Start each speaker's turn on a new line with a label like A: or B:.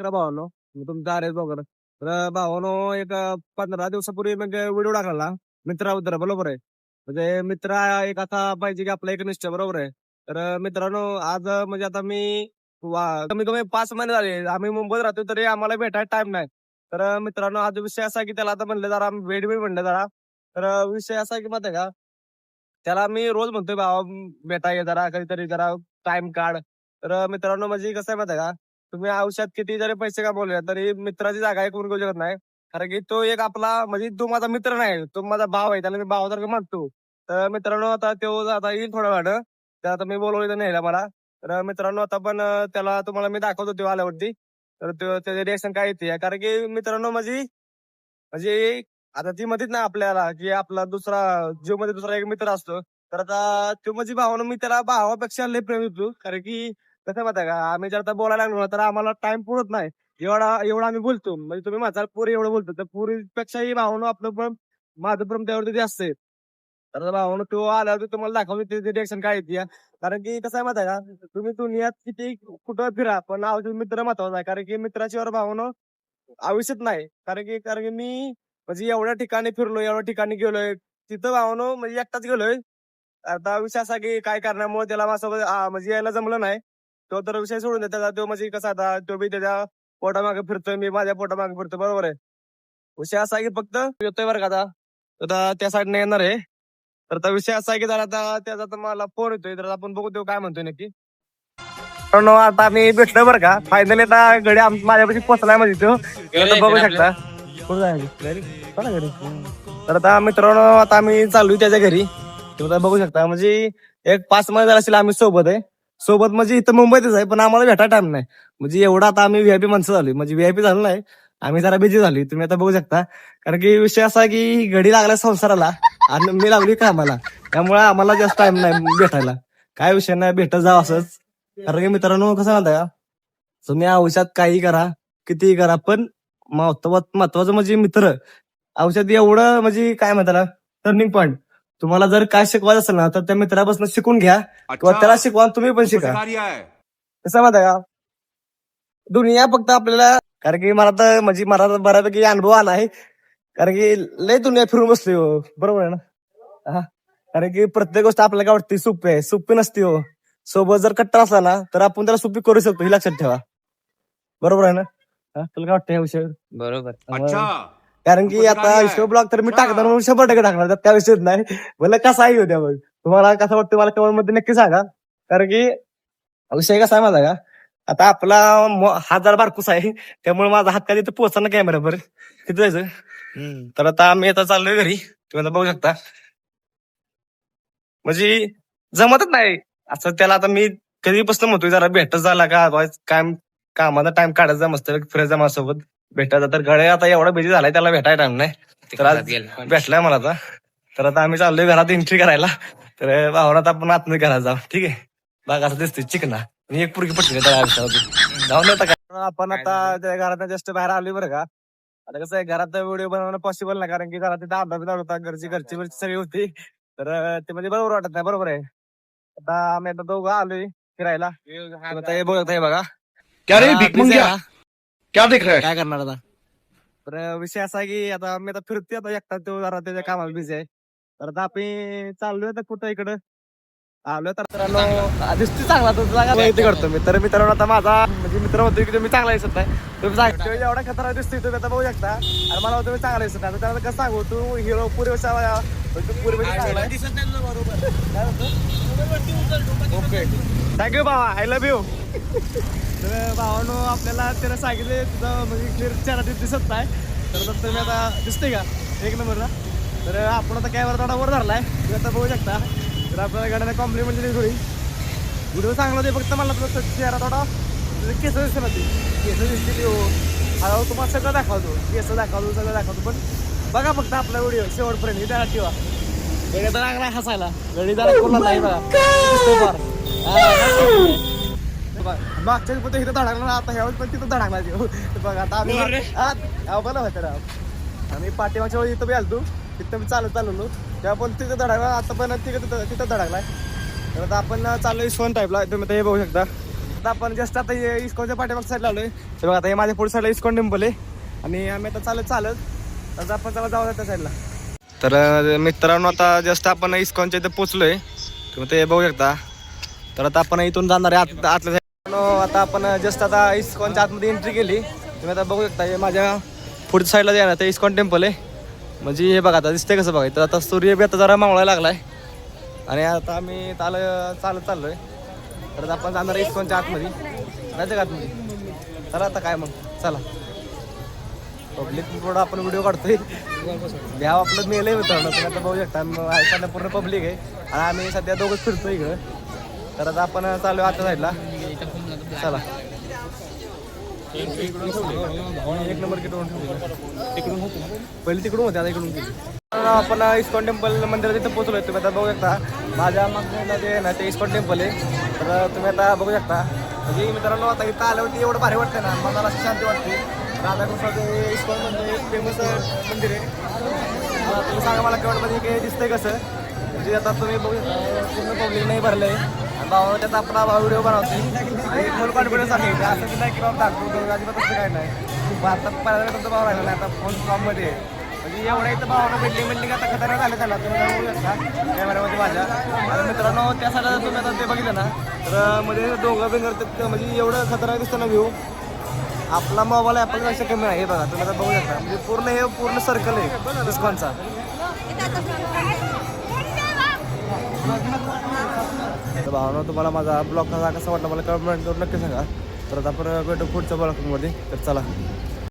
A: करा भावानो. तुमचा R S blogger. तर भावानो एक 15 दिवसापूर्वी म्हणजे व्हिडिओ टाकला मित्राबद्दल, बरोबर आहे. म्हणजे मित्र एक असा पाहिजे की आपला एक निष्ठ, बरोबर आहे. तर मित्रांनो आज म्हणजे आता मी कमी कमी 5 महिने झाले आम्ही मुंबईत राहतो तरी आम्हाला भेटायला टाइम नाही. तर मित्रांनो आज विषय असा आहे की त्याला आता म्हणलं जरा वेळ बी म्हणलं जरा. तर विषय असा आहे की माहिती आहे का, त्याला मी रोज म्हणतोय भावा भेटा ये जरा कधीतरी जरा टाइम काढ. तर मित्रांनो म्हणजे कसं आहे माहिती आहे का, तुम्ही आयुष्यात किती जरी पैसे कमवले तरी मित्राची जागा एक कोण घेऊ शकत नाही. कारण की तो एक आपला म्हणजे तो माझा मित्र नाही, तो माझा भाव आहे, त्याला मी भावासारखं मानतो. तर मित्रांनो आता तो आता येईल थोड्या वेळानं. तर आता मी बोलवलं न्यायला मला. तर मित्रांनो आता पण त्याला तुम्हाला मी दाखवतो तो आल्यावरती. तर त्याचे रिएक्शन काय येते, कारण की मित्रांनो म्हणजे म्हणजे आता ती म्हणतात ना आपल्याला की आपला दुसरा जीव मध्ये दुसरा एक मित्र असतो. तर आता तो म्हणजे भावानं मी त्याला भावापेक्षा लय प्रेम देतो. कारण की कसं माहिती आहे का, आम्ही जर आता बोलायला लागलो ना तर आम्हाला टाइम पुरत नाही. एवढा एवढा आम्ही बोलतो. म्हणजे तुम्ही म्हणताल पोरी एवढं बोलतो, तर पोरीपेक्षाही भावानं आपलं पण माझं प्रेम त्यावरती जास्त आहे. तर भावानं तो आल्यावर तुम्हाला दाखवतो त्याची रिएक्शन काय येते. कारण की कसं आहे माहिती आहे का, तुम्ही दुनियात किती कुठं फिरा पण मित्र महत्वाचा आहे. कारण की मित्राशिवाय भावानं आयुष्यात नाही. कारण की मी म्हणजे एवढ्या ठिकाणी फिरलोय, एवढ्या ठिकाणी गेलोय. तिथं भावानो म्हणजे एकटाच गेलोय. आता विषय असा की काय कारणामुळे त्याला माझ्यासोबत म्हणजे यायला जमलं नाही. तो तर विषय सोडून दे. त्याचा तो म्हणजे कसा आता तो बी त्याच्या पोटामागे फिरतोय, मी माझ्या पोटामागे फिरतोय, बरोबर आहे. विषय असा आहे की फक्त येतोय बरं का आता. तर आता त्या साईडने येणार आहे. तर आता विषय असा आहे की जरा आता त्याचा तर मला फोन येतोय, तर आपण बघू तो काय म्हणतोय नक्की. मित्रांनो, आता आम्ही भेटलो बरं का, फायनली आता गडी माझ्यापाशी पोहोचलाय म्हणजे तो. आता बघू शकता कुठं जायचं घरी, चला घरी. तर आता मित्रांनो आता आम्ही चालू त्याच्या घरी. तुम्ही बघू शकता म्हणजे एक 5 महिने झाले असेल आम्ही सोबत आहे. सोबत म्हणजे इथं मुंबईतच आहे पण आम्हाला भेटायला टाइम नाही. म्हणजे एवढा आता आम्ही व्हीआयपी माणसं झाली, म्हणजे व्हीआयपी झालो नाही, आम्ही जरा बिझी झाली. तुम्ही आता बघू शकता. कारण की विषय असा आहे की घडी लागला संसाराला आणि मी लागली कामाला, त्यामुळे आम्हाला जास्त टाइम नाही भेटायला. काय विषय नाही, भेटत जावं असंच. कारण की मित्रांनो कसं म्हणता का, तुम्ही आयुष्यात काही करा, कितीही करा, पण महत्वाचं म्हणजे मित्र आयुष्यात एवढं म्हणजे काय म्हणतात टर्निंग पॉईंट. तुम्हाला जर काय शिकवायचं असेल ना तर त्या मित्रापासून शिकून घ्या किंवा त्याला शिकवा, तुम्ही पण शिका. कसं माहिती का, दुनिया फक्त आपल्याला, कारण की मला तर म्हणजे मला तर बऱ्यापैकी अनुभव आला आहे. कारण की लय दुनिया फिरून बसली हो, बरोबर आहे ना. हा. कारण की प्रत्येक गोष्ट आपल्याला काय वाटते सोपी आहे, सोपी नसते हो. सोबत जर कट्टा असला ना तर आपण त्याला सोपी करू शकतो, हे लक्षात ठेवा. बरोबर आहे ना. हा, तुला काय वाटतं या विषयावर?
B: बरोबर.
C: अच्छा.
A: कारण की आता विषय ब्लॉग तर मी टाकणार म्हणून 100% टाकणार, त्यात त्या विषयच नाही. मला कसा आहे होत्या मग तुम्हाला कसं वाटतं मला कमेंट मध्ये नक्की सांगा. कारण की विषय कसा आहे माझा का, आता आपला हात जरा बारकूस आहे, त्यामुळे माझा हात काय तिथं पोहोचणार कॅमेरावर तिथं जायचं. तर आता आम्ही आता चाललोय घरी, तुम्ही आता बघू शकता. म्हणजे जमतच नाही असं त्याला. आता मी कधीपासून म्हणतोय जरा भेटत झाला का काय, कामाचा टाइम काढायचा मस्त फिरायचा माझ्यासोबत भेटायचा. तर गळे आता एवढा बिझी झालाय त्याला भेटायला टाइम नाही. तर आज भेटलाय मला आता. तर आता आम्ही चाललोय घरात एंट्री करायला. तर भावनात आपण आतमध्ये घरात जाऊ, ठीक आहे. बाग असं दिसतोय चिकना आणि एक पुरगी पटली त्या आयुष्यावरती जाऊन येतं का. आपण आता त्या घरात जस्ट बाहेर आलोय बरं का. आता कसं आहे घरात व्हिडिओ बनवणं पॉसिबल नाही, कारण की घरात तिथं आंबा होता, घरची सगळी होती. तर ते म्हणजे बरोबर वाटत नाही, बरोबर आहे. आता आम्ही आता दोघं आलोय फिरायला. आता हे बघत आहे बघा.
C: क्या रे
A: जरा
C: भीक
A: busy
C: मंग्या,
A: आहे.
C: क्या देख रहा है?
A: काय करणार आता. तर विषय असा आहे की आता मी आता फिरतोय आता एकटा, तो जरा त्याच्या कामाला बिझी आहे. तर आता आपण चाललोय आता कुठं इकडं आलोय. तर मित्रांनो दिसतोय चांगला, तो माहिती करतो मी. तर मित्रांनो आता माझा म्हणजे मित्र म्हणतोय की तुम्ही चांगला दिसत नाही, तुम्ही सांगतो एवढा खतरा दिसतोय तुम्ही आता बघू शकता. आणि मला तुम्ही चांगला दिसत नाही, त्याला कसं सांगू तू हिरो पुरे ओके. थँक्यू भावा, आय लव्ह यू. तर भावानो आपल्याला त्याला सांगितले तुझं म्हणजे क्लिअर चेहरा दिसत नाही. तर तुम्ही आता दिसतोय का एक नंबरला. तर आपण आता कॅमेरा थोडा वर धरलाय, तुम्ही आता बघू शकता. तर आपल्याला गाड्याला कॉम्प्लिमेंट दिली थोडी. व्हिडिओ चांगला होते, फक्त मला तुला चेहरा थोडा केस दिसत नव्हती, केस दिसते हो. हळूहळू तुम्हाला सगळं दाखवतो, केस दाखवतो, सगळं दाखवतो. पण बघा फक्त आपला व्हिडिओ शेवटपर्यंत, हे त्याला ठेवा. गडी तर लागला हसायला, गडी जरा कोणला नाही बघा. मागच्या पण इथं धडाकला, आता ह्यावेळेस पण तिथं धडाकला देऊ. बघा आता आम्ही बरं होतं राव. आम्ही पाठीमागच्या वेळी इथं बी आलतो, तिथं मी चाललो तेव्हा पण तिथं धडाकला, आता पण तिथं धडाकलाय. तर आता आपण चाललोय सोन टाईपला. तुम्ही हे बघू शकता. आता आपण जस्ट आता इस्कॉनच्या पाठीमागच्या साईडला आलोय. तर बघा आता हे माझ्या पुढे साईडला इस्कॉन टेम्पल आहे आणि आम्ही आता चालत आता आपण चला जाऊ त्या साईडला. तर मित्रांनो आता जस्ट आपण इस्कॉनच्या इथे पोहोचलोय. तुम्ही ते बघू शकता. तर आता आपण इथून जाणार आहे आतल्या साईड. आता आपण जस्ट आता इस्कॉनच्या आतमध्ये एंट्री केली. तुम्ही आता बघू शकता हे माझ्या पुढच्या साईडला जाणार ते इस्कॉन टेम्पल आहे. म्हणजे हे बघा आता दिसते कसं बघा. तर आता सूर्य बी आता जरा मावळायला लागलाय आणि आता आम्ही चालत चाललोय. तर आता आपण जाणार आहे इस्कॉनच्या आतमध्ये. जायचं का आतमध्ये? चला आता काय मग चला. पब्लिक थोडा आपण व्हिडिओ काढतोय. घ्या आपलं मेल आहे मित्रांनो. तुम्ही आता बघू शकता ऐकायला पूर्ण पब्लिक आहे आणि आम्ही सध्या दोघंच फिरतोय इकडं. तर आता आपण चालू आतल्या साईडला. चला एक नंबर किटून तिकडून पहिले तिकडून होते आता इकडून. आपण इस्कॉन टेम्पल मंदिरात इथं पोहोचलोय. तुम्ही आता बघू शकता माझ्या मागच्या जे आहे ना ते इस्कॉन टेम्पल आहे. तर तुम्ही आता बघू शकता. म्हणजे मित्रांनो आता इथं आल्यावरती एवढं भारी वाटतं ना, मनाला अशी शांती वाटते. राधाकृष्णाचं इस्कॉन म्हणजे एक फेमस मंदिर आहे. तुम्ही सांगा मला केवढमध्ये काही दिसतंय कसं. म्हणजे आता तुम्ही बघू पूर्ण पब्लिक नाही भरलं आहे. भावानं त्यात आपला व्हिडिओ बनवतो आणि फुल कॉन्फिडन्स आहे. असं की नाही की बाबा दाखवतो अजिबात असं काय नाही. आता पहिल्यांदा तुमचा भाव राहिला नाही आता फोन फॉर्ममध्ये. म्हणजे एवढ्या इथं भावानं बिल्डिंग आता खतरनाक झालं त्याला. तुम्ही बघू शकता कॅमेऱ्यामध्ये माझ्या. आणि मित्रांनो त्या साईडला तुम्ही आता ते बघितलं ना तर म्हणजे डोंगर बिंगर म्हणजे एवढं खतरनाक दिसतं ना व्ह्यू. आपला मोबाईल ॲपलपेक्षा कमी आहे. हे बघा तुम्ही आता बघू शकता. म्हणजे पूर्ण सर्कल आहे इस्कॉनचा. तर भावना तुम्हाला माझा ब्लॉग कसा वाटला मला कमेंट करून नक्की सांगा. तर आता आपण भेटू पुढच्या ब्लॉगमध्ये. तर चला.